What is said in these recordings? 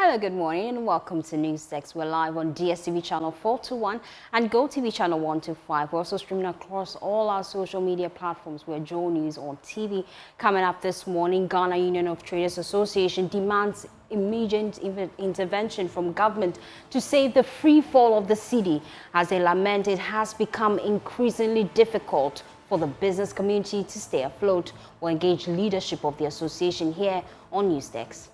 Hello, good morning and welcome to News Text. We're live on DSTV channel 421 and GoTV channel 125. We're also streaming across all our social media platforms. We're Joe News on TV. Coming up this morning, Ghana Union of Traders Association demands immediate intervention from government to save the free fall of the cedi. As they lament, it has become increasingly difficult for the business community to stay afloat. We'll engage leadership of the association here on News Text.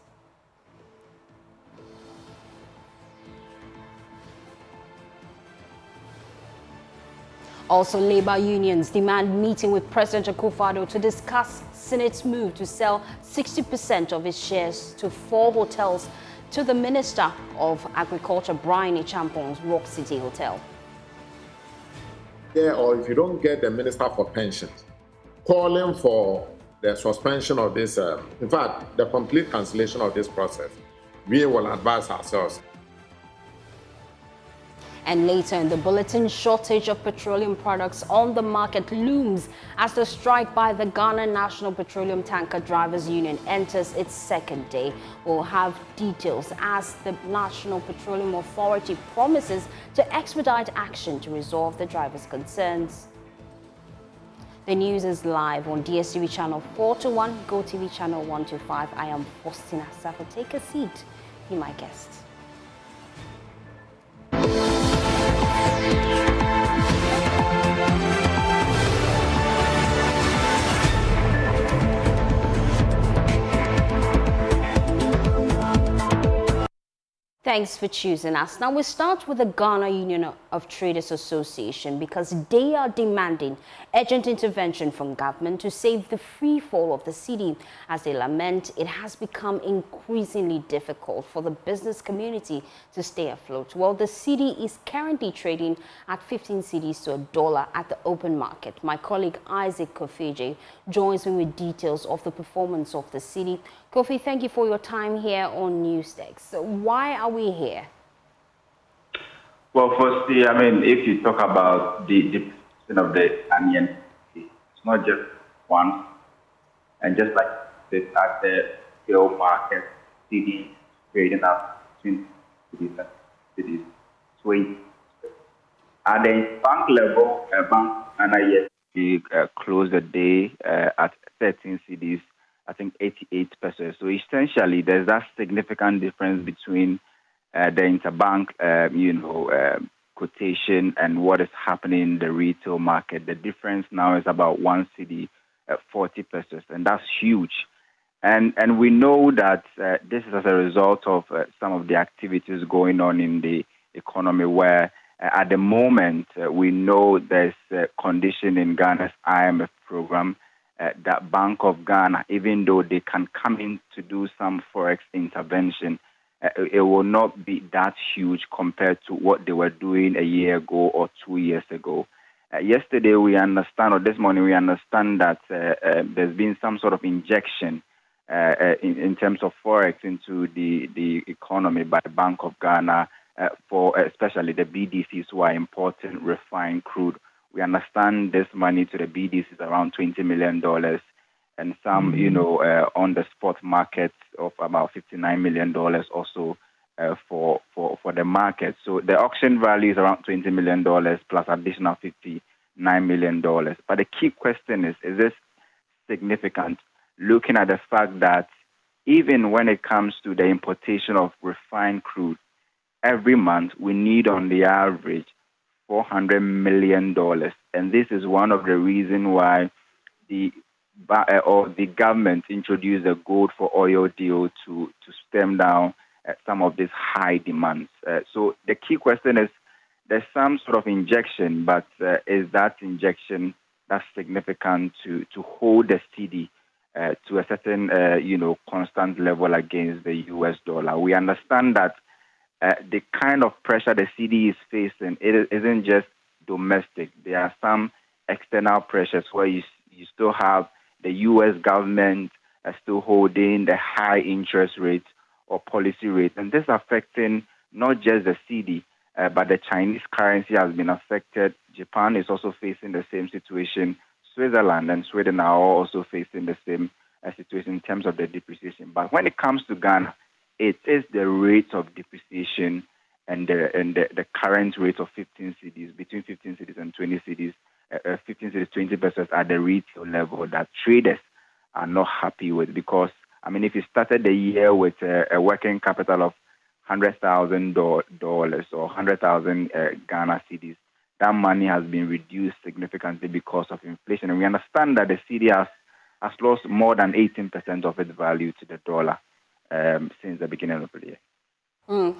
Also, labor unions demand meeting with President Akufo-Addo to discuss SSNIT's move to sell 60% of its shares to 4 hotels to the Minister of Agriculture, Brian Ichampon's Rock City Hotel. Yeah, or if you don't get the Minister for Pensions, calling for the suspension of this, in fact, the complete cancellation of this process, we will advise ourselves. And later in the bulletin, shortage of petroleum products on the market looms as the strike by the Ghana National Petroleum Tanker Drivers Union enters its second day. We'll have details as the National Petroleum Authority promises to expedite action to resolve the drivers' concerns. The news is live on DSTV channel 421, GoTV channel 125. I am Faustina Safa. Take a seat. Be my guest. Thanks for choosing us. Now we start with the Ghana Union of Traders Association because they are demanding urgent intervention from government to save the free fall of the cedi. As they lament, it has become increasingly difficult for the business community to stay afloat. Well, the cedi is currently trading at 15 cedis to $1 at the open market. My colleague Isaac Kofeje joins me with details of the performance of the cedi. Kofi, thank you for your time here on Newstex. So why are we here? Well, firstly, I mean, if you talk about the position of the Ghanaian, it's not just one. And just like this at the scale market, cedi trading up between cities, 20. At the bank level, bank and closed the day at 13 cedis. I think 88%. So essentially, there's that significant difference between the interbank, quotation and what is happening in the retail market. The difference now is about 1 cedi, 40 pesos, and that's huge. And we know that this is as a result of some of the activities going on in the economy, where at the moment we know there's a condition in Ghana's IMF program. That Bank of Ghana, even though they can come in to do some forex intervention, it will not be that huge compared to what they were doing a year ago or 2 years ago. Yesterday, we understand, or this morning, we understand that there's been some sort of injection in terms of forex into the economy by the Bank of Ghana for especially the BDCs who are importing refined crude. We understand this money to the BDs is around $20 million, and some, on the spot market of about $59 million also for the market. So the auction value is around $20 million plus additional $59 million. But the key question is this significant? Looking at the fact that even when it comes to the importation of refined crude, every month we need on the average $400 million, and this is one of the reasons why the government introduced a gold for oil deal to stem down some of these high demands. So the key question is, there's some sort of injection, but is that injection that's significant to hold the cedi to a certain constant level against the US dollar? We understand that the kind of pressure the cedi is facing, it isn't just domestic. There are some external pressures where you still have the U.S. government still holding the high interest rates or policy rates. And this is affecting not just the cedi, but the Chinese currency has been affected. Japan is also facing the same situation. Switzerland and Sweden are also facing the same situation in terms of the depreciation. But when it comes to Ghana, it is the rate of depreciation and the current rate of 15 cedis, between 15 cedis and 20 cedis, 15 cedis, 20 pesos at the retail level that traders are not happy with. Because, I mean, if you started the year with a working capital of $100,000 or 100,000 Ghana cedis, that money has been reduced significantly because of inflation. And we understand that the cedi has lost more than 18% of its value to the dollar since the beginning of the year.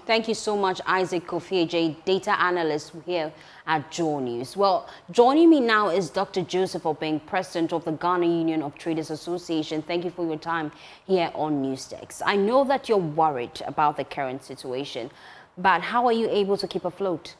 Thank you so much, Isaac Kofi, data analyst here at Joy News. Well, joining me now is Dr. Joseph Obeng, president of the Ghana Union of Traders Association. Thank you for your time here on Newsdesk. I know that you're worried about the current situation, but how are you able to keep afloat?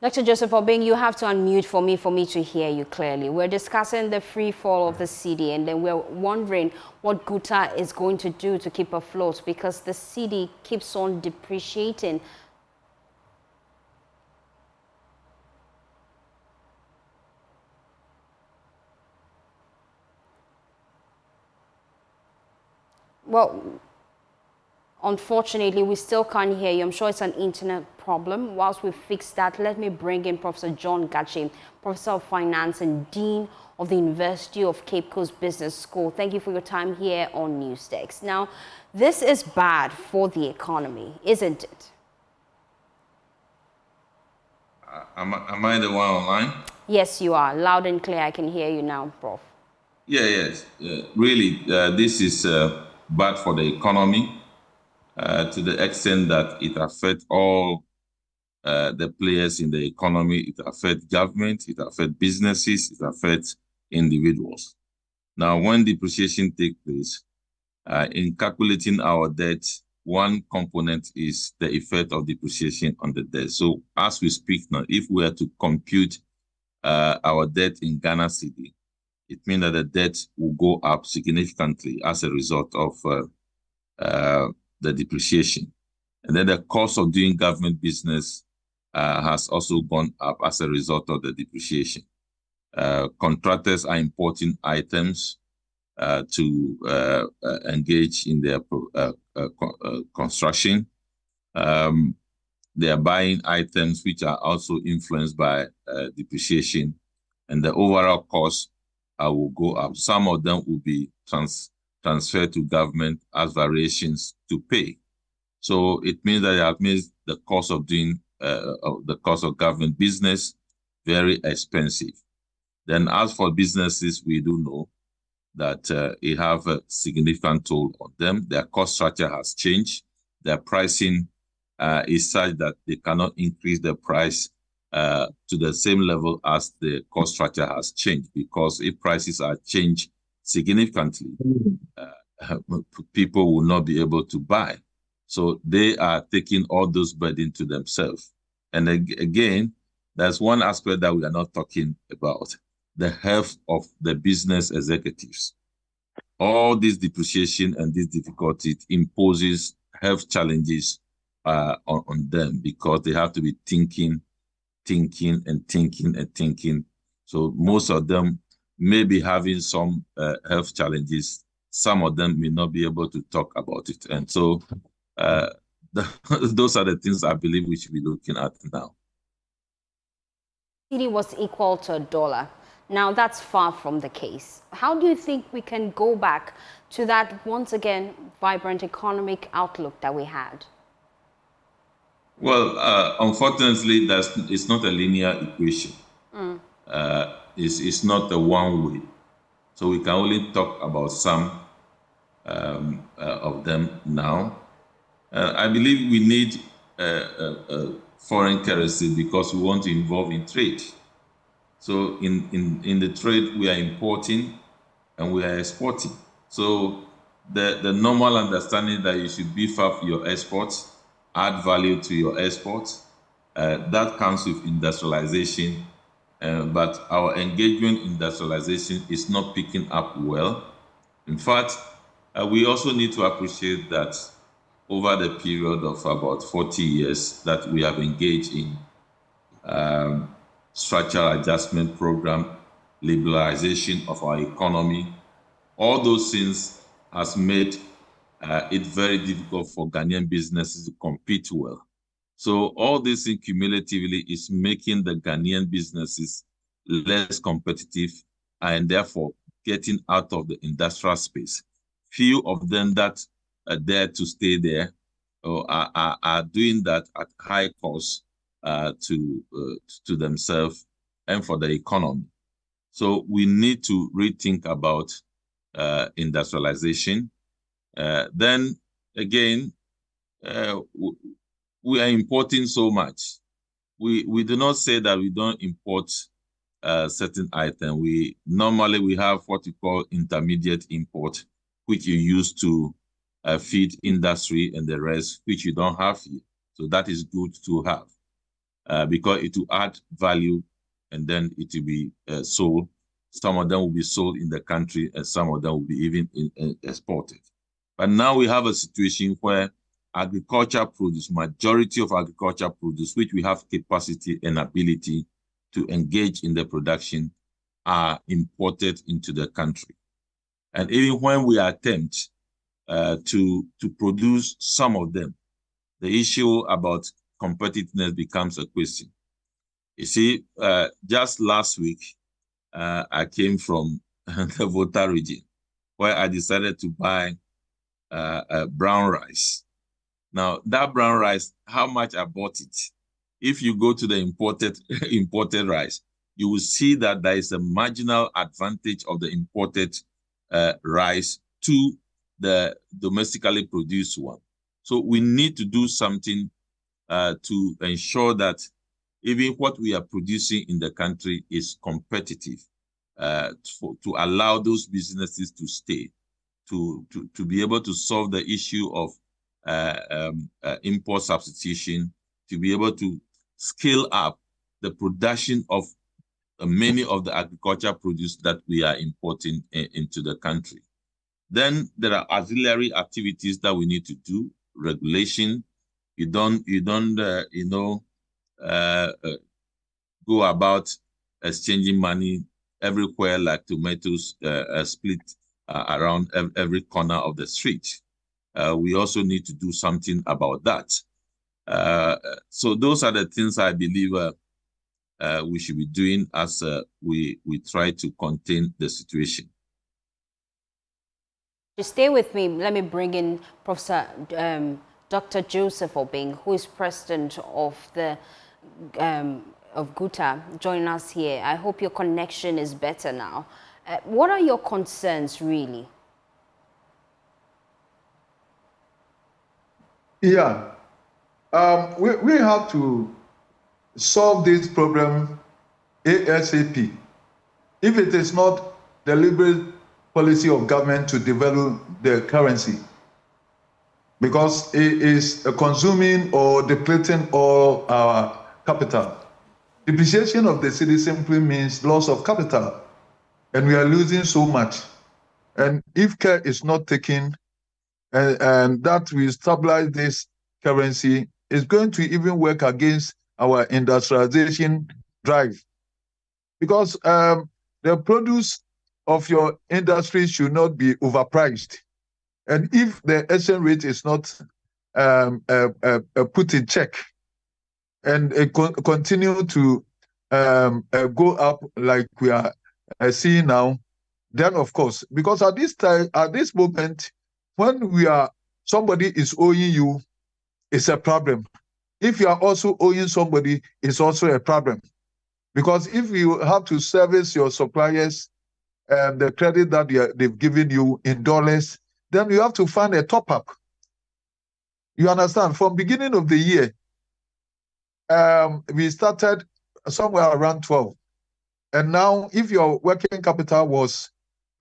Dr. Joseph Obeng, you have to unmute for me to hear you clearly. We're discussing the free fall of the cedi, and then we're wondering what GUTA is going to do to keep afloat because the cedi keeps on depreciating. Well, unfortunately, we still can't hear you. I'm sure it's an internet problem. Whilst we fix that, let me bring in Professor John Gachi, Professor of Finance and Dean of the University of Cape Coast Business School. Thank you for your time here on Newsdesk. Now, this is bad for the economy, isn't it? Am I the one online? Yes, you are. Loud and clear. I can hear you now, Prof. Yes. Really, this is bad for the economy to the extent that it affects all the players in the economy. It affects government, it affects businesses, it affects individuals. Now, when depreciation takes place, in calculating our debt, one component is the effect of depreciation on the debt. So as we speak now, if we are to compute our debt in Ghana cedi, it means that the debt will go up significantly as a result of the depreciation. And then the cost of doing government business has also gone up as a result of the depreciation. Contractors are importing items to engage in their construction. They are buying items which are also influenced by depreciation, and the overall cost will go up. Some of them will be transferred to government as variations to pay. So it means that it makes the cost of doing the cost of government business very expensive. Then as for businesses, we do know that it have a significant toll on them. Their cost structure has changed. Their pricing is such that they cannot increase the price to the same level as the cost structure has changed, because if prices are changed significantly, people will not be able to buy. So they are taking all those burdens to themselves. And again, there's one aspect that we are not talking about, the health of the business executives. All this depreciation and this difficulty imposes health challenges on them, because they have to be thinking. So most of them may be having some health challenges. Some of them may not be able to talk about it. And so those are the things I believe we should be looking at now. Cedi was equal to $1. Now that's far from the case. How do you think we can go back to that, once again, vibrant economic outlook that we had? Well, unfortunately, it's not a linear equation. It's not a one way. So we can only talk about some of them now. I believe we need foreign currency because we want to involve in trade. So in the trade, we are importing and we are exporting. So the normal understanding that you should beef up your exports, add value to your exports, that comes with industrialization. But our engagement in industrialization is not picking up well. In fact, we also need to appreciate that over the period of about 40 years that we have engaged in structural adjustment program, liberalization of our economy. All those things has made it very difficult for Ghanaian businesses to compete well. So all this cumulatively is making the Ghanaian businesses less competitive and therefore getting out of the industrial space. Few of them that are there to stay there or are doing that at high cost to themselves and for the economy. So we need to rethink about industrialization. Then again, we are importing so much. We do not say that we don't import certain items. We normally have what we call intermediate import, which you use to feed industry and the rest, which you don't have here. So that is good to have because it will add value and then it will be sold. Some of them will be sold in the country and some of them will be even exported. But now we have a situation where agriculture produce, majority of agriculture produce, which we have capacity and ability to engage in the production, are imported into the country. And even when we attempt to produce some of them, the issue about competitiveness becomes a question. You see, just last week, I came from the Volta region, where I decided to buy brown rice. Now, that brown rice, how much I bought it? If you go to the imported rice, you will see that there is a marginal advantage of the imported rice to the domestically produced one. So we need to do something to ensure that even what we are producing in the country is competitive to allow those businesses to stay, to be able to solve the issue of import substitution, to be able to scale up the production of many of the agricultural produce that we are importing into the country. Then there are auxiliary activities that we need to do. Regulation. You don't go about exchanging money everywhere like tomatoes split around every corner of the street. We also need to do something about that. So those are the things I believe we should be doing as we try to contain the situation. Just stay with me. Let me bring in Professor Dr. Joseph Obeng, who is president of the of GUTA, joining us here. I hope your connection is better now. What are your concerns, really? Yeah, we have to solve this problem ASAP. If it is not the deliberate policy of government to devalue the currency, because it is consuming or depleting all our capital. Depreciation of the cedi simply means loss of capital, and we are losing so much. And if care is not taken, and that we stabilize this currency, is going to even work against our industrialization drive. Because the produce of your industry should not be overpriced. And if the exchange rate is not put in check and continue to go up like we are seeing now, then of course, because at this moment, when somebody is owing you, it's a problem. If you are also owing somebody, it's also a problem. Because if you have to service your suppliers the credit that they've given you in dollars, then you have to find a top-up. You understand? From beginning of the year, we started somewhere around 12. And now, if your working capital was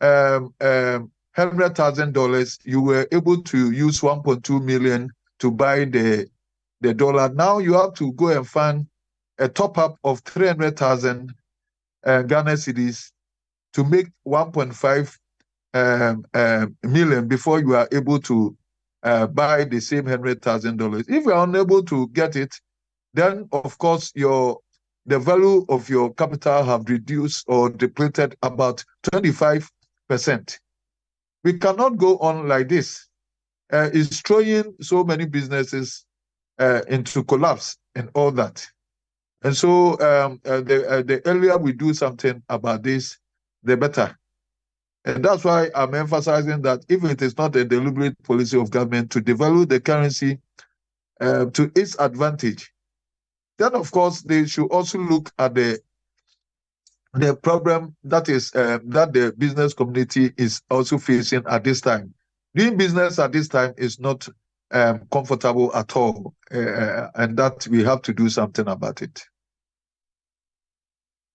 $100,000, you were able to use 1.2 million to buy the dollar. Now you have to go and find a top-up of 300,000 Ghana cedis to make 1.5 million before you are able to buy the same $100,000. If you are unable to get it, then of course your the value of your capital have reduced or depleted about 25%. We cannot go on like this. It's throwing so many businesses into collapse and all that. And so the earlier we do something about this, the better. And that's why I'm emphasizing that if it is not a deliberate policy of government to devalue the currency to its advantage, then of course they should also look at the problem that is that the business community is also facing at this time. Doing business at this time is not comfortable at all, and that we have to do something about it.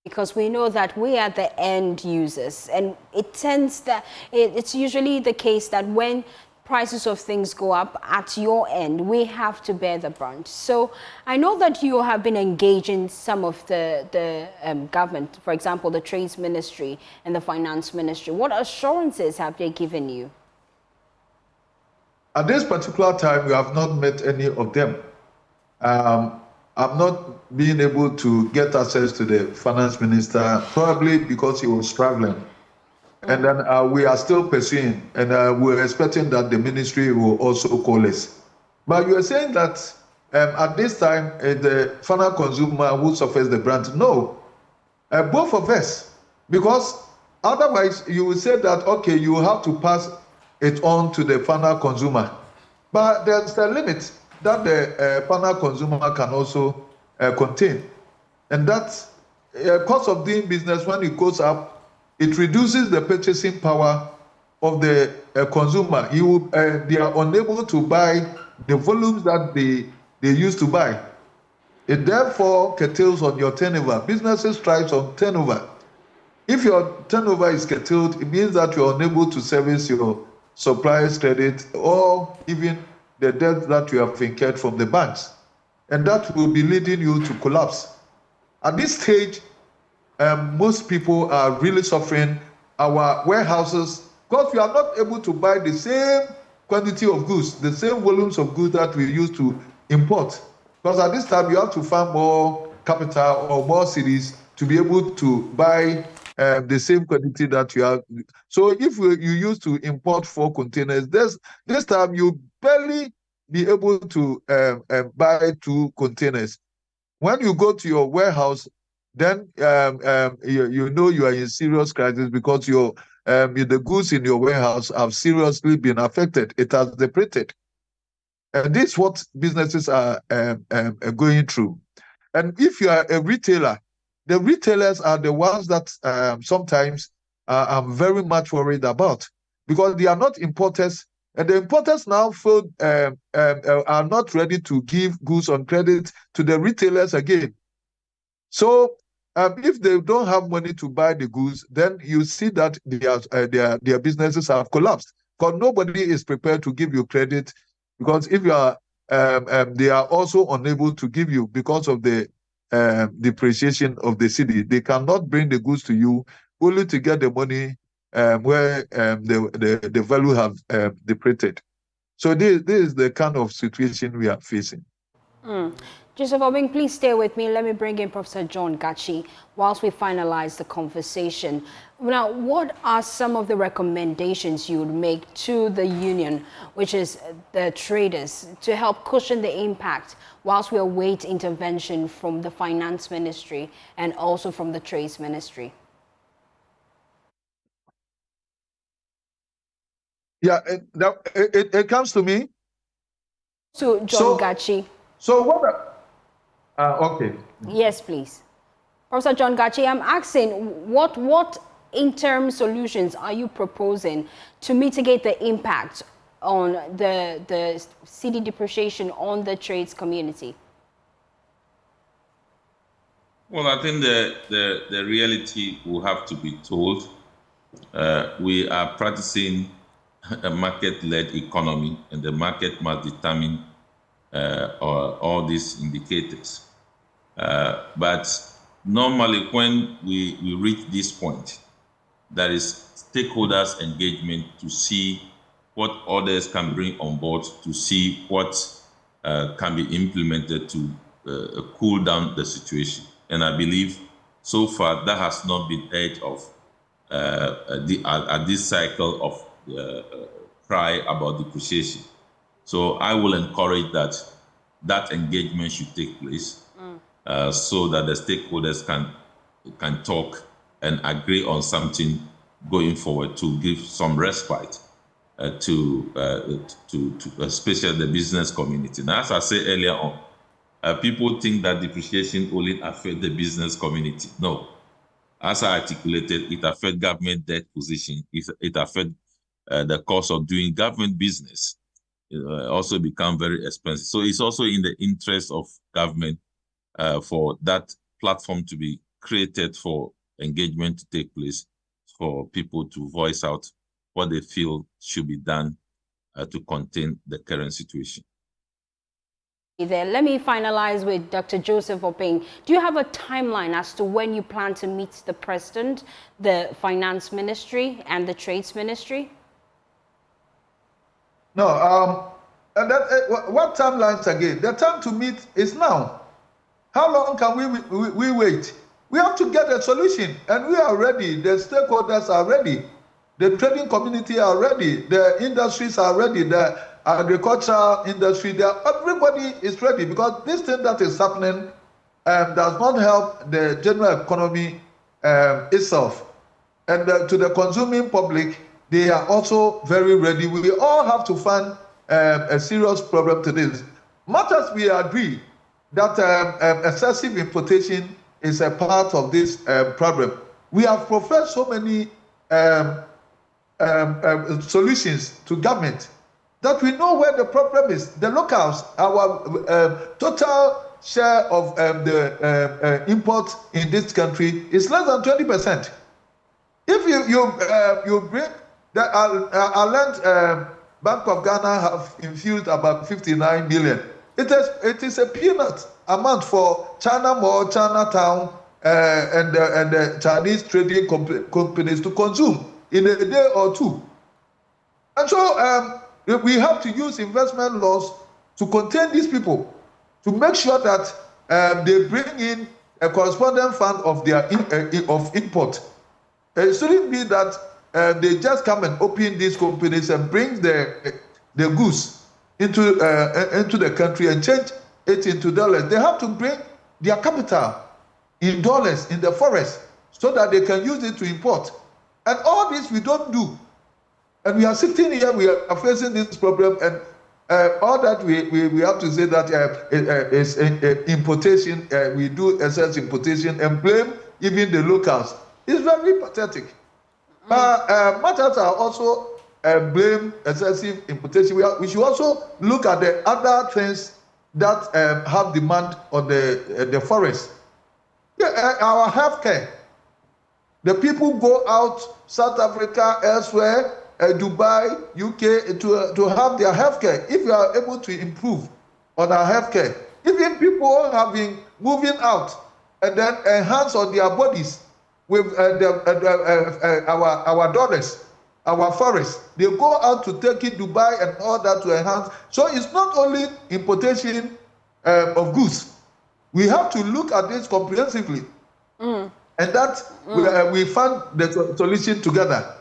Because we know that we are the end users, and it tends that it's usually the case that when prices of things go up at your end, we have to bear the brunt. So I know that you have been engaging some of the government, for example, the Trades Ministry and the Finance Ministry. What assurances have they given you? At this particular time, we have not met any of them. I'm not being able to get access to the finance minister, probably because he was traveling. And then we are still pursuing, and we're expecting that the ministry will also call us. But you are saying that at this time, the final consumer who suffers the brunt. No, both of us, because otherwise you will say that, okay, you have to pass it on to the final consumer. But there's a limit that the final consumer can also contain. And that cost of doing business, when it goes up, it reduces the purchasing power of the consumer. They are unable to buy the volumes that they used to buy. It therefore curtails on your turnover. Businesses thrive on turnover. If your turnover is curtailed, it means that you're unable to service your suppliers' credit or even the debt that you have incurred from the banks. And that will be leading you to collapse. At this stage, most people are really suffering. Our warehouses, because we are not able to buy the same quantity of goods, the same volumes of goods that we used to import. Because at this time, you have to find more capital or more cities to be able to buy the same quantity that you have. So if you used to import 4 containers, this time you barely be able to buy 2 containers. When you go to your warehouse, then you know you are in serious crisis because the goods in your warehouse have seriously been affected. It has depleted. And this is what businesses are going through. And if you are a retailer, the retailers are the ones that sometimes I'm very much worried about, because they are not importers. And the importers now are not ready to give goods on credit to the retailers again. So if they don't have money to buy the goods, then you see that their businesses have collapsed, because nobody is prepared to give you credit, because if you are, they are also unable to give you because of the depreciation of the cedi. They cannot bring the goods to you only to get the money where the value have depleted. So this is the kind of situation we are facing. Joseph Obing, please stay with me. Let me bring in Professor John Gachi whilst we finalize the conversation. Now, what are some of the recommendations you would make to the union, which is the traders, to help cushion the impact whilst we await intervention from the Finance Ministry and also from the Trades Ministry? Yeah, it comes to me. So, John Gachi. So what? Okay. Yes, please. Professor John Gachi, I'm asking, what interim solutions are you proposing to mitigate the impact on the cedi depreciation on the trades community? Well, I think the reality will have to be told. We are practicing a market-led economy, and the market must determine all these indicators. But normally when we reach this point, there is stakeholders engagement to see what others can bring on board, to see what can be implemented to cool down the situation. And I believe so far that has not been heard of at this cycle of cry about depreciation. So I will encourage that engagement should take place so that the stakeholders can talk and agree on something going forward to give some respite to especially the business community. Now, as I said earlier on, people think that depreciation only affects the business community. No. As I articulated, it affects government debt position. It affects the cost of doing government business. It also become very expensive. So it's also in the interest of government for that platform to be created for engagement to take place, for people to voice out what they feel should be done to contain the current situation. There. Let me finalize with Dr. Joseph Openg. Do you have a timeline as to when you plan to meet the President, the Finance Ministry, and the Trades Ministry? No. What timelines again? The time to meet is now. How long can we wait? We have to get a solution, and we are ready. The stakeholders are ready. The trading community are ready. The industries are ready. The agricultural industry, everybody is ready, because this thing that is happening does not help the general economy itself. And to the consuming public, they are also very ready. We all have to find a serious problem to this. Much as we agree that excessive importation is a part of this problem, we have professed so many solutions to government that we know where the problem is. The locals, our total share of the imports in this country is less than 20%. If you bring the Ireland Bank of Ghana have infused about 59 million. It is a peanut amount for China Mall, Chinatown, and the Chinese trading companies to consume in a day or two. And so we have to use investment laws to contain these people, to make sure that they bring in a corresponding fund of their of import. It shouldn't be that they just come and open these companies and bring the goods into the country and change it into dollars. They have to bring their capital in dollars in the forest so that they can use it to import. And all this we don't do. And we are sitting here, we are facing this problem, and all that we have to say that is importation, we do excess importation and blame even the locals. It's very pathetic. Matters are also blame excessive importation. We should also look at the other things that have demand on the forest. Yeah, our healthcare. The people go out, South Africa, elsewhere, Dubai, UK, to have their healthcare. If you are able to improve on our healthcare, even people have been moving out and then enhance on their bodies with our dollars, our forests. They go out to Turkey, Dubai, and all that to enhance. So it's not only importation of goods. We have to look at this comprehensively. And that we found the solution together.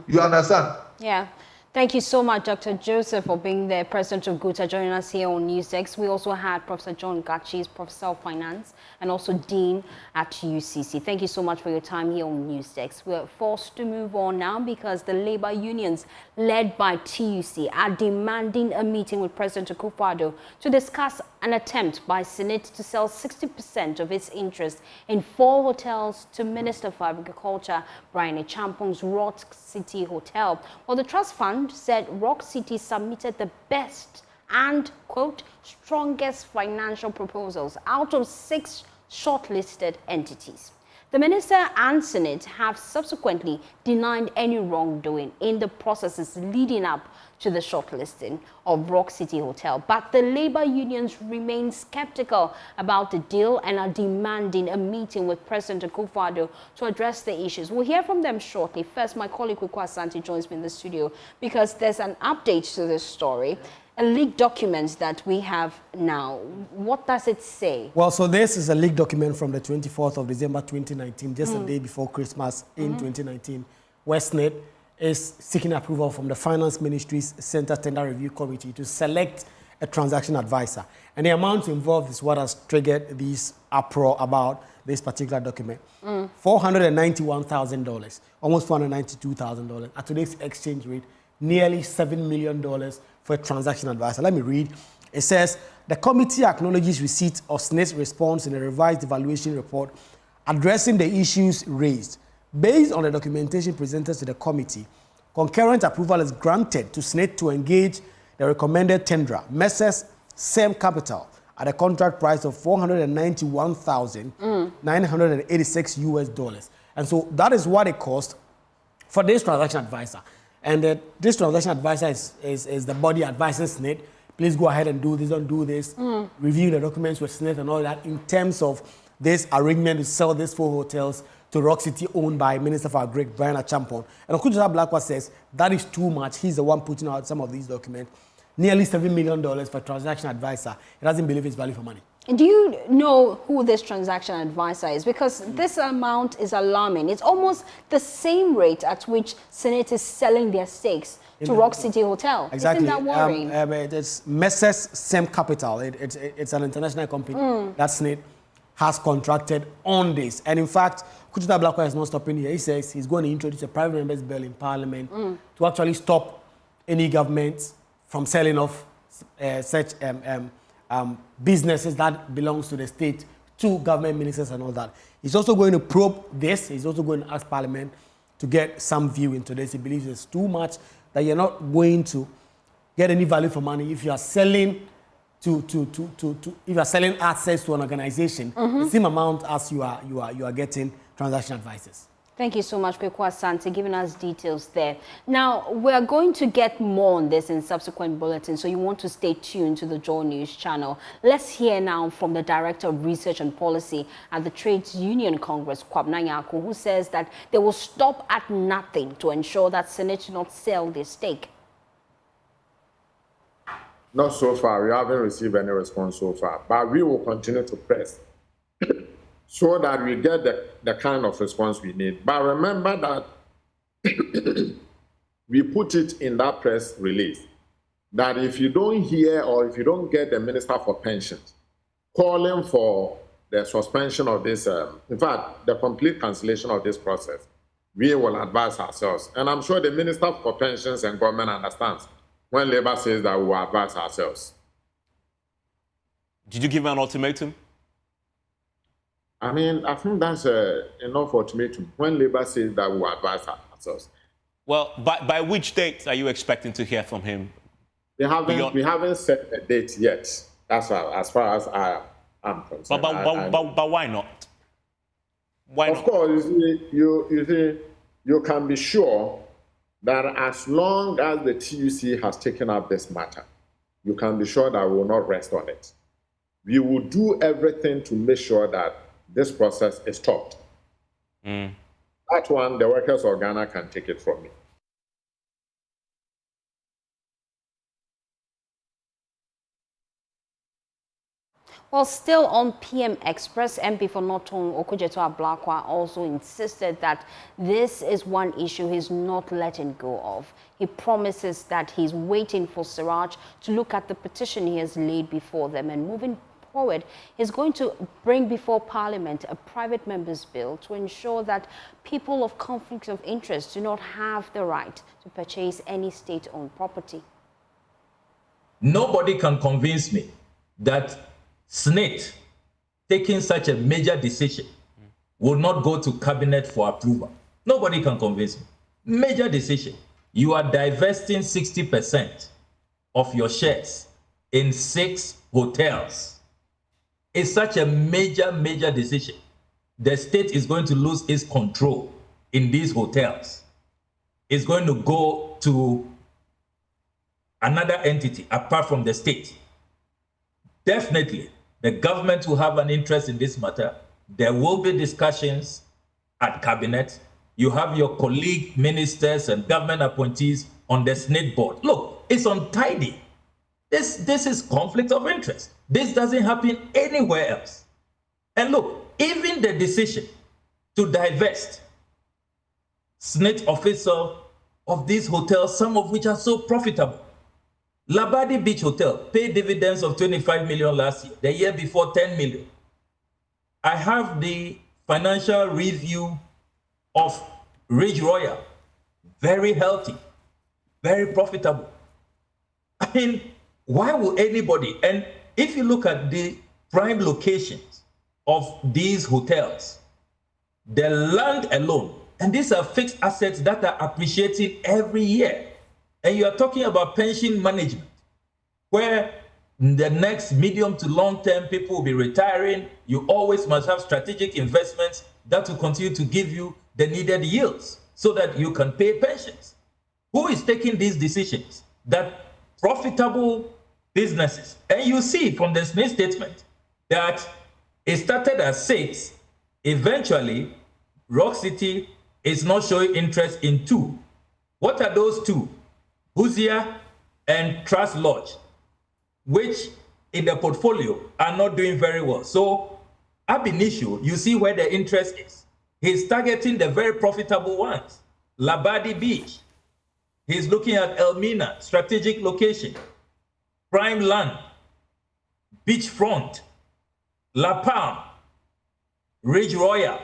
You understand? Yeah. Thank you so much, Dr. Joseph, for being the president of GUTA, joining us here on NewsX. We also had Professor John Gachi, Professor of Finance, and also Dean at UCC. Thank you so much for your time here on NewsX. We're forced to move on now because the labor unions, led by TUC, are demanding a meeting with President Akufo-Addo to discuss an attempt by SSNIT to sell 60% of its interest in 4 hotels to Minister for Agriculture, Brian Champong's Rock City Hotel. Well, the trust fund said Rock City submitted the best and, quote, strongest financial proposals out of 6 shortlisted entities. The minister and SSNIT have subsequently denied any wrongdoing in the processes leading up to the shortlisting of Rock City Hotel, but the labor unions remain skeptical about the deal and are demanding a meeting with President Akufo-Addo to address the issues. We'll hear from them shortly. First, my colleague Kweku Asante joins me in the studio because there's an update to this story. a leaked document that we have now. What does it say? Well, so this is a leaked document from the 24th of December 2019, just a day before Christmas in 2019, where SSNIT is seeking approval from the Finance Ministry's Center Tender Review Committee to select a transaction advisor. And the amount involved is what has triggered this uproar about this particular document. $491,000, almost $492,000 at today's exchange rate, nearly $7 million for a transaction advisor. Let me read. It says, the committee acknowledges receipt of SSNIT's response in a revised evaluation report addressing the issues raised. Based on the documentation presented to the committee, concurrent approval is granted to SSNIT to engage the recommended tenderer, Messrs. Same Capital, at a contract price of $491,986 US. And so that is what it cost for this transaction advisor. And this transaction advisor is the body advising SSNIT. Please go ahead and do this, don't do this. Review the documents with SSNIT and all that in terms of this arrangement to sell these 4 hotels to Rock City, owned by Minister for Agri, Brian Achampon. And Okudjata Blakwa says that is too much. He's the one putting out some of these documents. Nearly $7 million for a transaction advisor. He doesn't believe it's value for money. Do you know who this transaction advisor is? Because this amount is alarming. It's almost the same rate at which SSNIT is selling their stakes to Rock City Hotel. Exactly. Isn't that worrying? It's Messrs. Same Capital. It's an international company that SSNIT has contracted on this. And in fact, Okudjata Blakwa is not stopping here. He says he's going to introduce a private members bill in Parliament to actually stop any government from selling off such businesses that belongs to the state to government ministers and all that. He's also going to probe this. He's also going to ask Parliament to get some view into this. He believes it's too much, that you're not going to get any value for money if you are selling if you are selling assets to an organization, the same amount as you are getting transaction advisors. Thank you so much, Kweku Asante, giving us details there. Now, we're going to get more on this in subsequent bulletins, so you want to stay tuned to the Joy News channel. Let's hear now from the Director of Research and Policy at the Trades Union Congress, Kwabena Nyarko, who says that they will stop at nothing to ensure that SSNIT not sell their stake. Not so far. We haven't received any response so far, but we will continue to press so that we get the kind of response we need. But remember that we put it in that press release that if you don't hear or if you don't get the Minister for Pensions calling for the suspension of this, in fact, the complete cancellation of this process, we will advise ourselves. And I'm sure the Minister for Pensions and government understands when Labour says that we will advise ourselves. Did you give an ultimatum? I mean, I think that's enough ultimatum when Labour says that we will advise ourselves. Well, by which date are you expecting to hear from him? We haven't set a date yet. That's as far as I am concerned. But why not? Why not? Of course, you can be sure that as long as the TUC has taken up this matter, you can be sure that we will not rest on it. We will do everything to make sure that this process is stopped. That one, the workers of Ghana can take it from me. Well, still on PM Express, MP for Norton Okudjata Blakwa also insisted that this is one issue he's not letting go of. He promises that he's waiting for Siraj to look at the petition he has laid before them, and moving forward, he's going to bring before Parliament a private members bill to ensure that people of conflicts of interest do not have the right to purchase any state-owned property. Nobody can convince me that SSNIT, taking such a major decision, will not go to cabinet for approval. Nobody can convince me. Major decision. You are divesting 60% of your shares in 6 hotels. It's such a major decision. The state is going to lose its control in these hotels. It's going to go to another entity apart from the state. Definitely, the government will have an interest in this matter. There will be discussions at cabinet. You have your colleague ministers and government appointees on the SSNIT board. Look, it's untidy. This is conflict of interest. This doesn't happen anywhere else. And look, even the decision to divest SSNIT officer of these hotels, some of which are so profitable. Labadi Beach Hotel paid dividends of 25 million last year, the year before 10 million. I have the financial review of Ridge Royal, very healthy, very profitable. I mean, why would anybody, and if you look at the prime locations of these hotels, the land alone, and these are fixed assets that are appreciating every year. And you are talking about pension management, where in the next medium to long term, people will be retiring. You always must have strategic investments that will continue to give you the needed yields so that you can pay pensions. Who is taking these decisions? That profitable businesses. And you see from the SSNIT statement that it started as 6. Eventually, Rock City is not showing interest in 2. What are those 2? Huzia and Trust Lodge, which in the portfolio are not doing very well. So, ab initio, you see where the interest is. He's targeting the very profitable ones. Labadi Beach. He's looking at Elmina, strategic location. Prime land, beachfront, La Palm, Ridge Royal.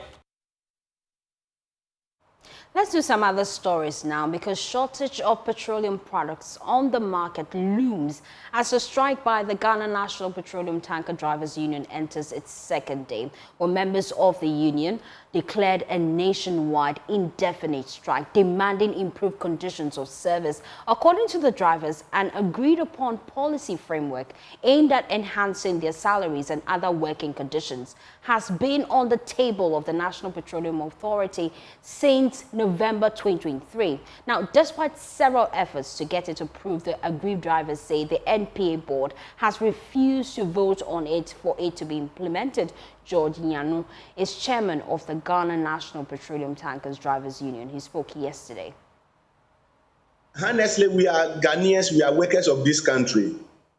Let's do some other stories now, because shortage of petroleum products on the market looms as a strike by the Ghana National Petroleum Tanker Drivers Union enters its second day, where members of the union declared a nationwide indefinite strike demanding improved conditions of service. According to the drivers, an agreed upon policy framework aimed at enhancing their salaries and other working conditions has been on the table of the National Petroleum Authority since November 2023. Now, despite several efforts to get it approved, the aggrieved drivers say the NPA board has refused to vote on it for it to be implemented. George Nyanu is chairman of the Ghana National Petroleum Tankers Drivers Union. He spoke yesterday. Honestly, we are Ghanaians, we are workers of this country.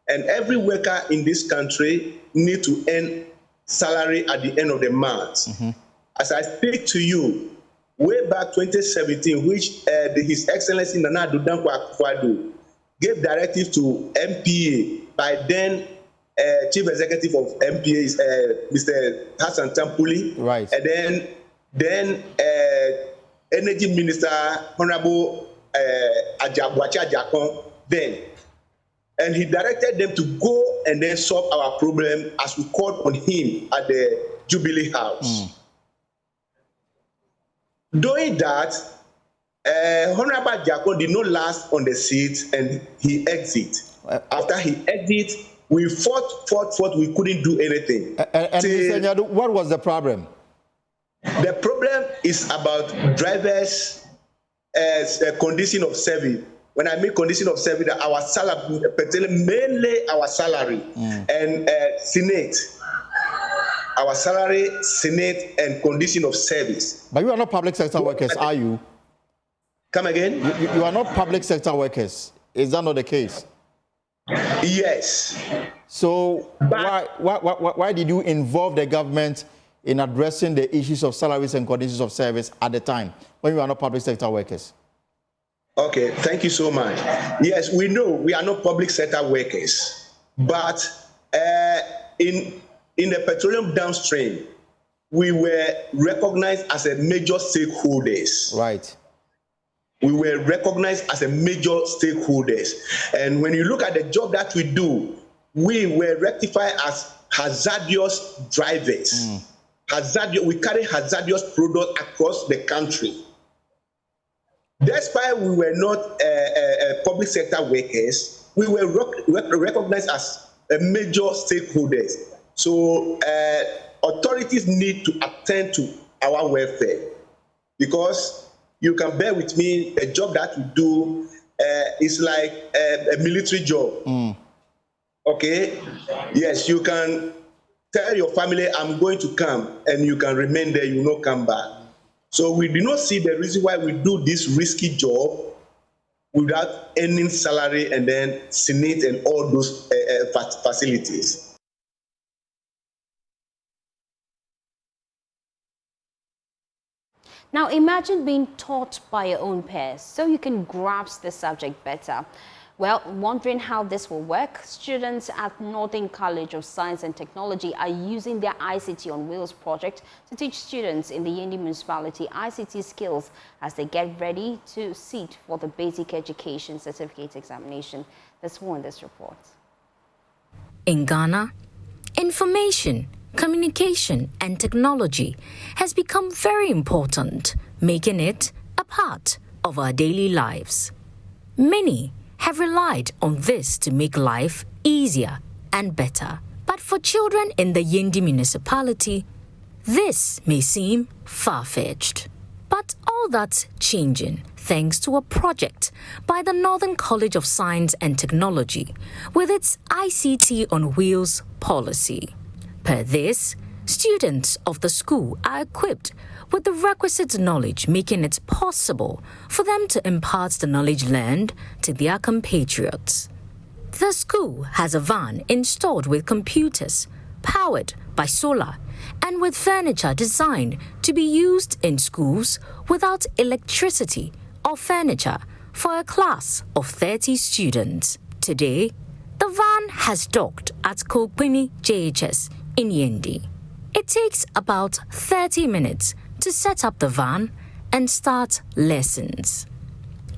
And every worker in this country needs to earn salary at the end of the month. As I speak to you, way back 2017, which His Excellency Nana Addo Dankwa Akufo-Addo gave directive to MPA by then Chief Executive of MPA is Mr. Hassan Tampuli. Right. And then Energy Minister Honorable Wachi Ajakon then. And he directed them to go and then solve our problem as we called on him at the Jubilee House. Doing that, Honorable Ajakon did not last on the seat and he exited. After he exited, we fought, we couldn't do anything. And Mr. Nyadu, what was the problem? The problem is about drivers' condition of service. When I mean condition of service, our salary, mainly our salary, and SSNIT. Our salary, SSNIT, and condition of service. But you are not public sector workers, are you? Come again? You are not public sector workers. Is that not the case? Yes. So why did you involve the government in addressing the issues of salaries and conditions of service at the time when you are not public sector workers? Okay, thank you so much. Yes, we know we are not public sector workers, but in the petroleum downstream, we were recognized as a major stakeholders. Right. We were recognized as a major stakeholders. And when you look at the job that we do, we were rectified as hazardous drivers. We carry hazardous products across the country. Despite we were not public sector workers, we were recognized as a major stakeholders. So authorities need to attend to our welfare, because you can bear with me, the job that we do is like a military job. Okay? Yes, you can tell your family, I'm going to come, and you can remain there, you will not come back. So we do not see the reason why we do this risky job without earning salary and then SSNIT and all those facilities. Now imagine being taught by your own peers so you can grasp the subject better. Well, wondering how this will work, students at Northern College of Science and Technology are using their ICT on Wheels project to teach students in the Yendi municipality ICT skills as they get ready to sit for the Basic Education Certificate examination. There's more in this report. In Ghana, information, communication and technology has become very important, making it a part of our daily lives. Many have relied on this to make life easier and better. But for children in the Yendi municipality, this may seem far-fetched. But all that's changing thanks to a project by the Northern College of Science and Technology with its ICT on Wheels policy. Per this, students of the school are equipped with the requisite knowledge, making it possible for them to impart the knowledge learned to their compatriots. The school has a van installed with computers, powered by solar, and with furniture designed to be used in schools without electricity or furniture for a class of 30 students. Today, the van has docked at Kokpini JHS in Yendi. It takes about 30 minutes to set up the van and start lessons.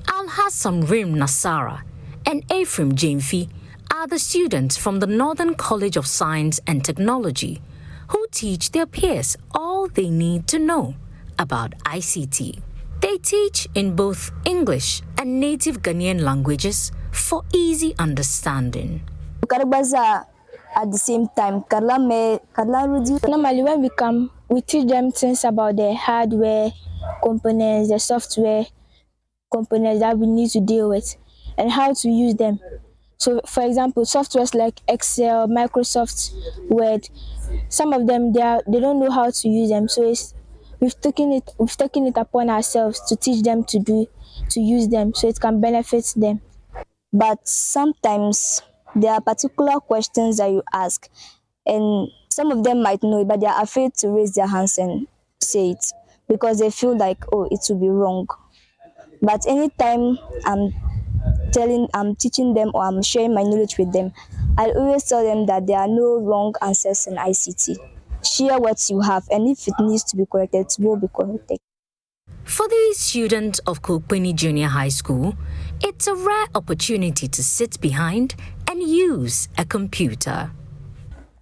Al-Hassan Rim Nasara and Ephraim Jamfi are the students from the Northern College of Science and Technology who teach their peers all they need to know about ICT. They teach in both English and native Ghanaian languages for easy understanding. At the same time, normally when we come, we teach them things about the hardware components, the software components that we need to deal with, and how to use them. So, for example, softwares like Excel, Microsoft Word, some of them they don't know how to use them. So we've taken it upon ourselves to teach them to use them, so it can benefit them. But sometimes there are particular questions that you ask, and some of them might know it, but they are afraid to raise their hands and say it because they feel like, oh, it will be wrong. But anytime I'm teaching them or I'm sharing my knowledge with them, I always tell them that there are no wrong answers in ICT. Share what you have, and if it needs to be corrected, it will be corrected. For these students of Kokpeni Junior High School, it's a rare opportunity to sit behind and use a computer.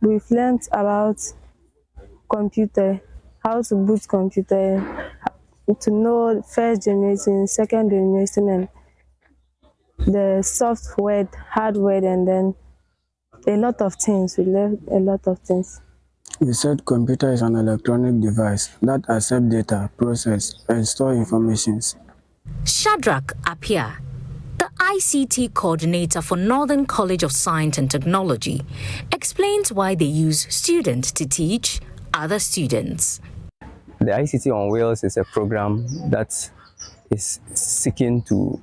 We've learned about computer, how to boot computer, to know first generation, second generation, and the software, hardware, and then a lot of things. We learned a lot of things. We said computer is an electronic device that accepts data, process, and store information. Shadrach Apia, the ICT coordinator for Northern College of Science and Technology, explains why they use students to teach other students. The ICT on Wheels is a program that is seeking to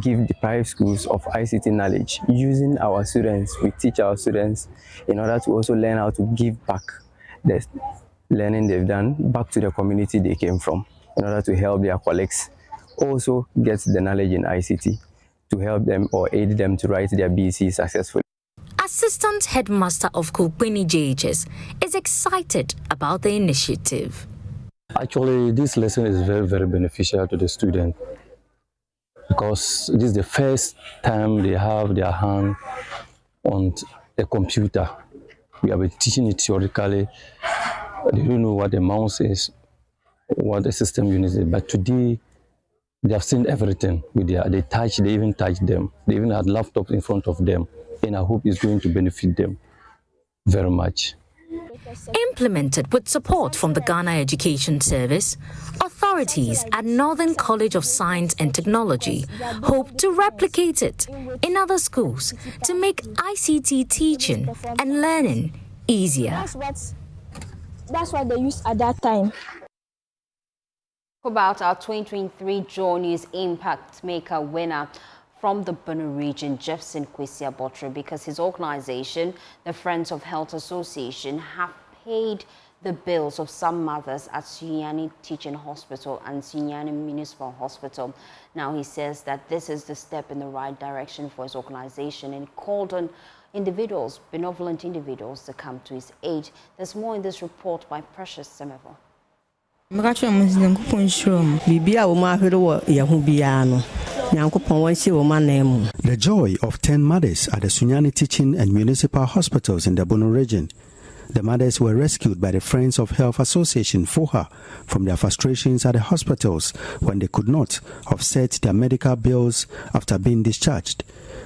give the private schools of ICT knowledge. Using our students, we teach our students in order to also learn how to give back the learning they've done back to the community they came from, in order to help their colleagues also get the knowledge in ICT to help them or aid them to write their BC successfully. Assistant Headmaster of Kokpeni JHS is excited about the initiative. Actually, this lesson is very, very beneficial to the student because this is the first time they have their hand on a computer. We have been teaching it theoretically. They don't know what the mouse is, what the system unit is, but today they have seen everything with they even touch them. They even had laptops in front of them, and I hope it's going to benefit them very much. Implemented with support from the Ghana Education Service, authorities at Northern College of Science and Technology hope to replicate it in other schools to make ICT teaching and learning easier. That's what they used at that time. About our 2023 Joy News Impact Maker winner. from the Bono region, Jefferson Kwesi Abotre, because his organization, the Friends of Health Association, have paid the bills of some mothers at Sunyani Teaching Hospital and Sunyani Municipal Hospital. Now he says that this is the step in the right direction for his organization and called on individuals, benevolent individuals, to come to his aid. There's more in this report by Precious Semevo. The joy of 10 mothers at the Sunyani Teaching and Municipal Hospitals in the Bono region. The mothers were rescued by the Friends of Health Association, FOHA, from their frustrations at the hospitals when they could not offset their medical bills after being discharged.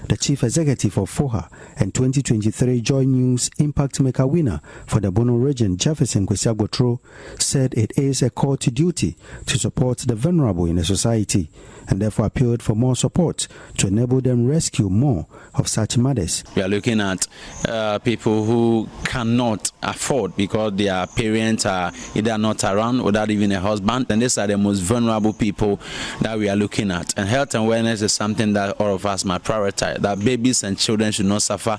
The Chief Executive of FOHA and 2023 Joy News Impact Maker winner for the Bono region, Jefferson Kwesi Abotre, said it is a call to duty to support the vulnerable in the society and therefore appealed for more support to enable them rescue more of such mothers. We are looking at people who cannot afford because their parents are either not around or not even a husband, and these are the most vulnerable people that we are looking at. And health and wellness is something that all of us must prioritize, that babies and children should not suffer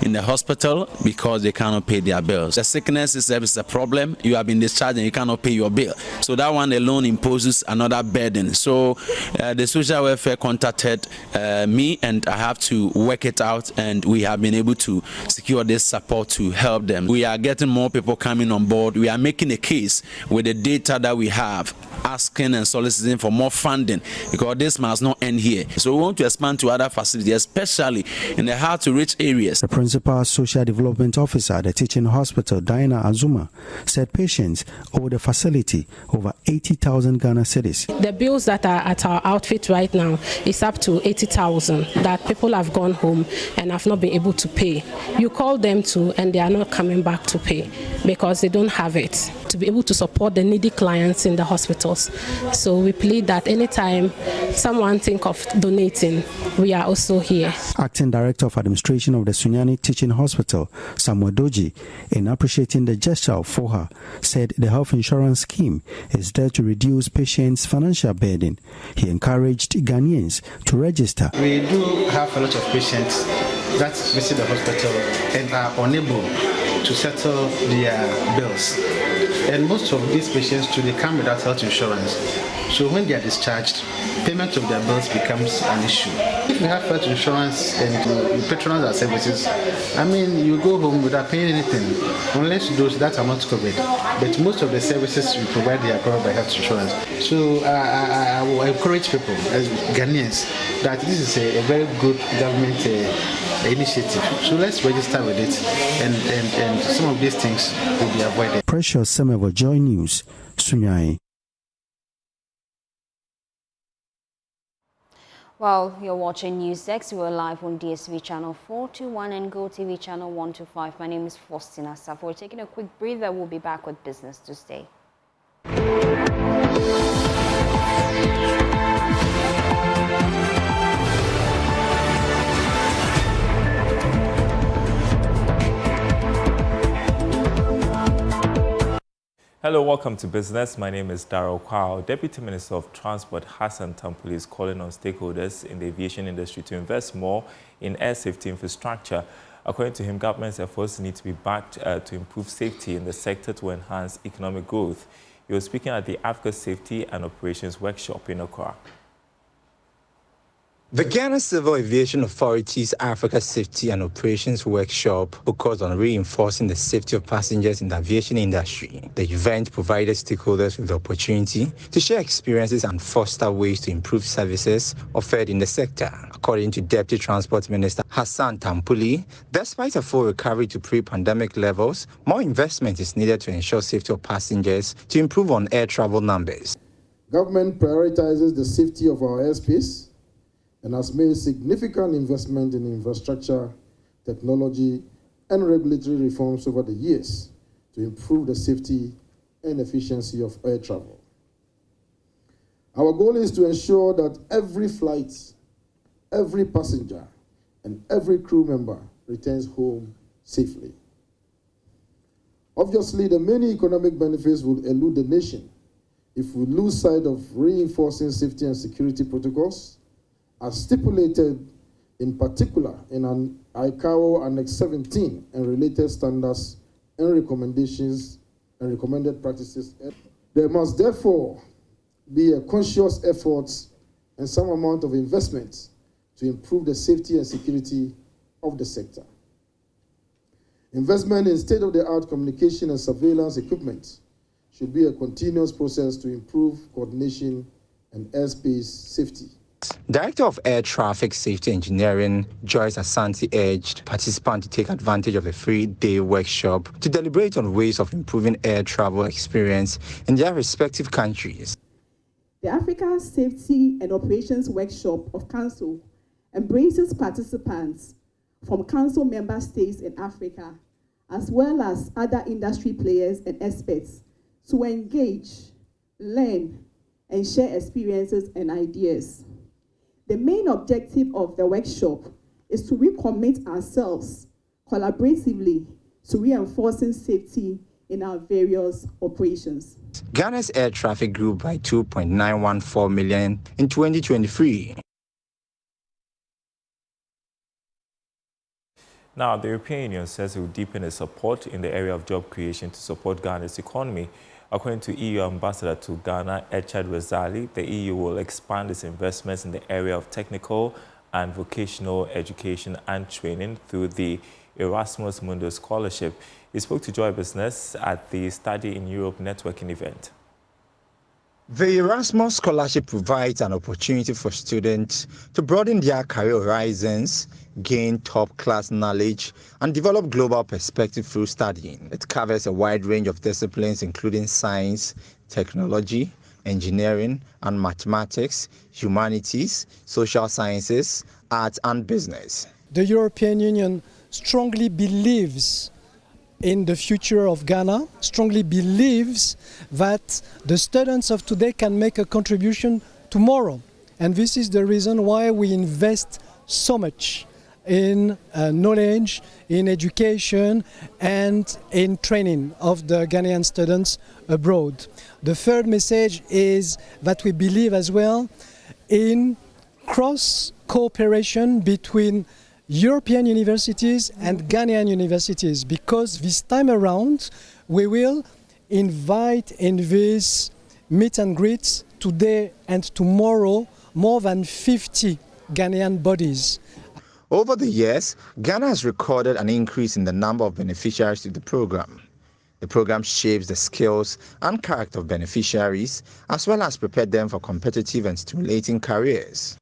in the hospital because they cannot pay their bills. The sickness itself is a problem. You have been discharged and you cannot pay your bill. So that one alone imposes another burden. So the social welfare contacted me, and I have to work it out, and we have been able to secure this support to help them. We are getting more people coming on board. We are making a case with the data that we have, asking and soliciting for more funding because this must not end here. So we want to expand to other facilities, especially in the hard-to-reach areas. The Principal Social Development Officer at the Teaching Hospital, Diana Azuma, said patients owe the facility over 80,000 Ghana cedis. The bills that are at our outfit right now is up to 80,000 that people have gone home and have not been able to pay. You call them to and they are not coming back to pay because they don't have it to be able to support the needy clients in the hospitals. So we plead that anytime someone think of donating, we are also here. Acting Director of Administration of the Sunyani Teaching Hospital, Samuel Doji, in appreciating the gesture of FOHA, said the health insurance scheme is there to reduce patients' financial burden. He encouraged Ghanaians to register. We do have a lot of patients that visit the hospital and are unable to settle their bills. And most of these patients too, they come without health insurance. So when they are discharged, payment of their bills becomes an issue. If you have health insurance and you patronize our services, I mean, you go home without paying anything, unless those that are not covered. But most of the services we provide, they are covered by health insurance. So I will encourage people, as Ghanaians, that this is a very good government initiative. So let's register with it, and some of these things will be avoided. Precious Semevo, Joy News, Sunyani. Well, you're watching NewsX. We're live on DSTV channel 421 and GoTV channel 125. My name is Faustina Safo. We're taking a quick breather. We'll be back with business to stay. Hello, welcome to Business. My name is Darrell Kwao. Deputy Minister of Transport Hassan Tampuli is calling on stakeholders in the aviation industry to invest more in air safety infrastructure. According to him, government's efforts need to be backed to improve safety in the sector to enhance economic growth. He was speaking at the Africa Safety and Operations Workshop in Accra. The Ghana Civil Aviation Authority's Africa Safety and Operations Workshop focused on reinforcing the safety of passengers in the aviation industry. The event provided stakeholders with the opportunity to share experiences and foster ways to improve services offered in the sector. According to Deputy Transport Minister Hassan Tampuli, despite a full recovery to pre-pandemic levels, more investment is needed to ensure safety of passengers to improve on air travel numbers. Government prioritizes the safety of our airspace and has made significant investment in infrastructure, technology, and regulatory reforms over the years to improve the safety and efficiency of air travel. Our goal is to ensure that every flight, every passenger, and every crew member returns home safely. Obviously, the many economic benefits will elude the nation if we lose sight of reinforcing safety and security protocols, as stipulated in particular in an ICAO Annex 17 and related standards and recommendations and recommended practices. There must therefore be a conscious effort and some amount of investment to improve the safety and security of the sector. Investment in state-of-the-art communication and surveillance equipment should be a continuous process to improve coordination and airspace safety. Director of Air Traffic Safety Engineering, Joyce Asante, urged participants to take advantage of the 3-day workshop to deliberate on ways of improving air travel experience in their respective countries. The Africa Safety and Operations Workshop of Council embraces participants from Council member states in Africa, as well as other industry players and experts, to engage, learn, and share experiences and ideas. The main objective of the workshop is to recommit ourselves collaboratively to reinforcing safety in our various operations. Ghana's air traffic grew by 2.914 million in 2023. Now, the European Union says it will deepen its support in the area of job creation to support Ghana's economy. According to EU Ambassador to Ghana, Echad Razali, the EU will expand its investments in the area of technical and vocational education and training through the Erasmus Mundus Scholarship. He spoke to Joy Business at the Study in Europe networking event. The Erasmus Scholarship provides an opportunity for students to broaden their career horizons, gain top-class knowledge, and develop global perspective through studying. It covers a wide range of disciplines including science, technology, engineering and mathematics, humanities, social sciences, arts and business. The European Union strongly believes in the future of Ghana, strongly believes that the students of today can make a contribution tomorrow. And this is the reason why we invest so much in knowledge, in education and in training of the Ghanaian students abroad. The third message is that we believe as well in cross cooperation between European universities and Ghanaian universities, because this time around we will invite in this meet and greet today and tomorrow more than 50 Ghanaian bodies. Over the years, Ghana has recorded an increase in the number of beneficiaries to the program. The program shapes the skills and character of beneficiaries, as well as prepare them for competitive and stimulating careers.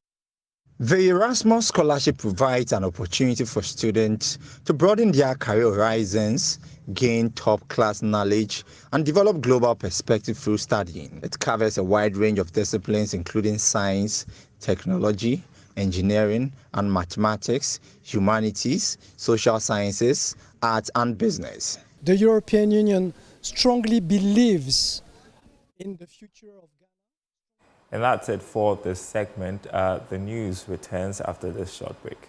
The Erasmus Scholarship provides an opportunity for students to broaden their career horizons, gain top-class knowledge, and develop global perspective through studying. It covers a wide range of disciplines including science, technology, engineering and mathematics, humanities, social sciences, arts and business. The European Union strongly believes in the future of Ghana. And that's it for this segment. The news returns after this short break.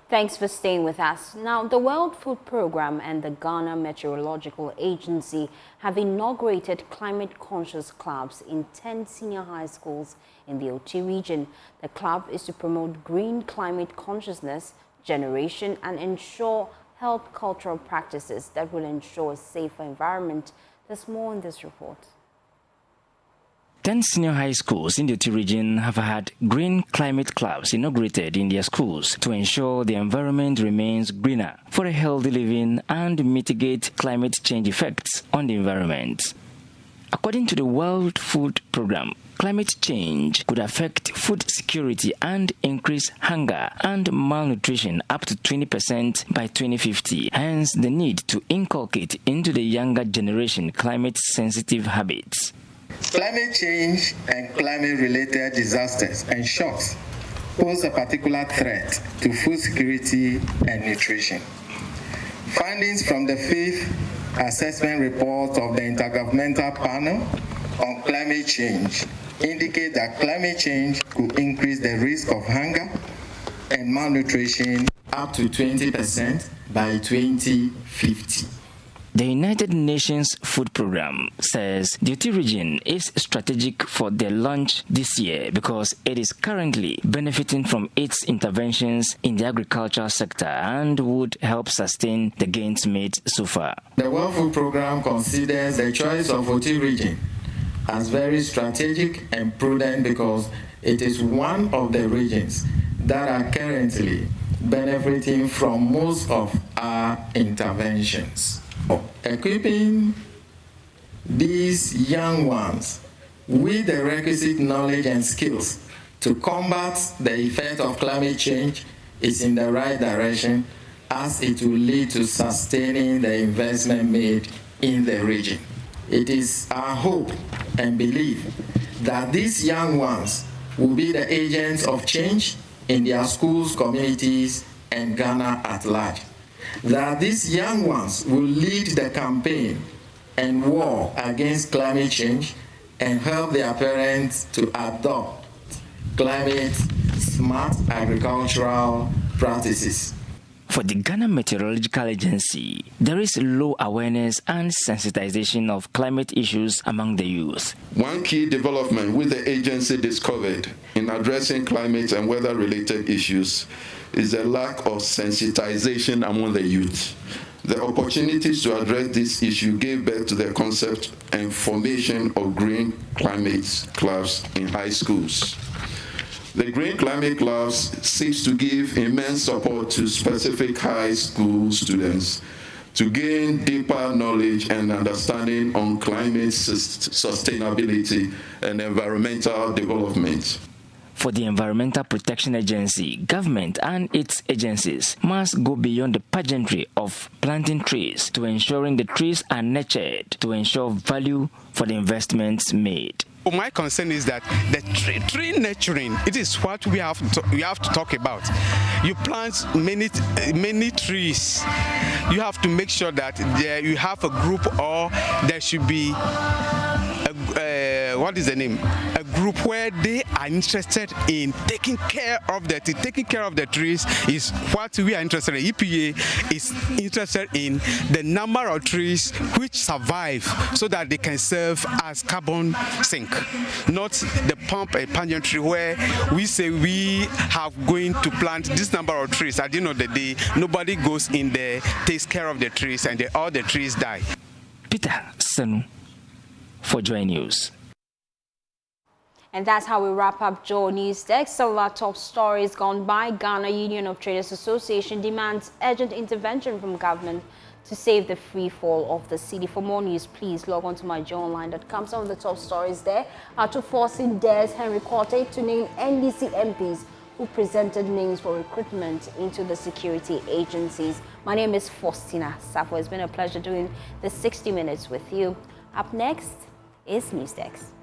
Thanks for staying with us. Now, the World Food Programme and the Ghana Meteorological Agency have inaugurated climate-conscious clubs in 10 senior high schools in the OT region. The club is to promote green climate consciousness, generation, and ensure health cultural practices that will ensure a safer environment. There's more in this report. 10 senior high schools in the OT region have had green climate clubs inaugurated in their schools to ensure the environment remains greener for a healthy living and mitigate climate change effects on the environment. According to the World Food Programme, climate change could affect food security and increase hunger and malnutrition up to 20% by 2050. Hence, the need to inculcate into the younger generation climate-sensitive habits. Climate change and climate-related disasters and shocks pose a particular threat to food security and nutrition. Findings from the 5th assessment report of the Intergovernmental Panel on Climate Change indicate that climate change could increase the risk of hunger and malnutrition up to 20% by 2050. The United Nations Food Programme says the GUTA region is strategic for their launch this year because it is currently benefiting from its interventions in the agricultural sector and would help sustain the gains made so far. The World Food Programme considers the choice of GUTA region as very strategic and prudent because it is one of the regions that are currently benefiting from most of our interventions. Equipping these young ones with the requisite knowledge and skills to combat the effect of climate change is in the right direction, as it will lead to sustaining the investment made in the region. It is our hope and belief that these young ones will be the agents of change in their schools, communities, and Ghana at large. That these young ones will lead the campaign and war against climate change and help their parents to adopt climate-smart agricultural practices. For the Ghana Meteorological Agency, there is low awareness and sensitization of climate issues among the youth. One key development which the agency discovered in addressing climate and weather-related issues is the lack of sensitization among the youth. The opportunities to address this issue gave birth to the concept and formation of green climate clubs in high schools. The Green Climate Clubs seeks to give immense support to specific high school students to gain deeper knowledge and understanding on climate sustainability and environmental development. For the Environmental Protection Agency, government and its agencies must go beyond the pageantry of planting trees to ensuring the trees are nurtured to ensure value for the investments made. My concern is that the tree nurturing, it is what we have to talk about. You plant many trees. You have to make sure that you have a group, or there should be a group where they are interested in taking care of the trees is what we are interested in. EPA is interested in the number of trees which survive so that they can serve as carbon sink, not the pump and pageantry where we say we have going to plant this number of trees. At the end of the day, nobody goes in there, takes care of the trees, and all the trees die. Peter Sanu for Joy News. And that's how we wrap up Joy News Desk. Some of our top stories gone by. Ghana Union of Traders Association demands urgent intervention from government to save the free fall of the cedi. For more news, please log on to myjoyonline.com. Some of the top stories there are to forcing Des Henry Quartet to name NDC MPs who presented names for recruitment into the security agencies. My name is Faustina Safo. It's been a pleasure doing the 60 Minutes with you. Up next is News Desk.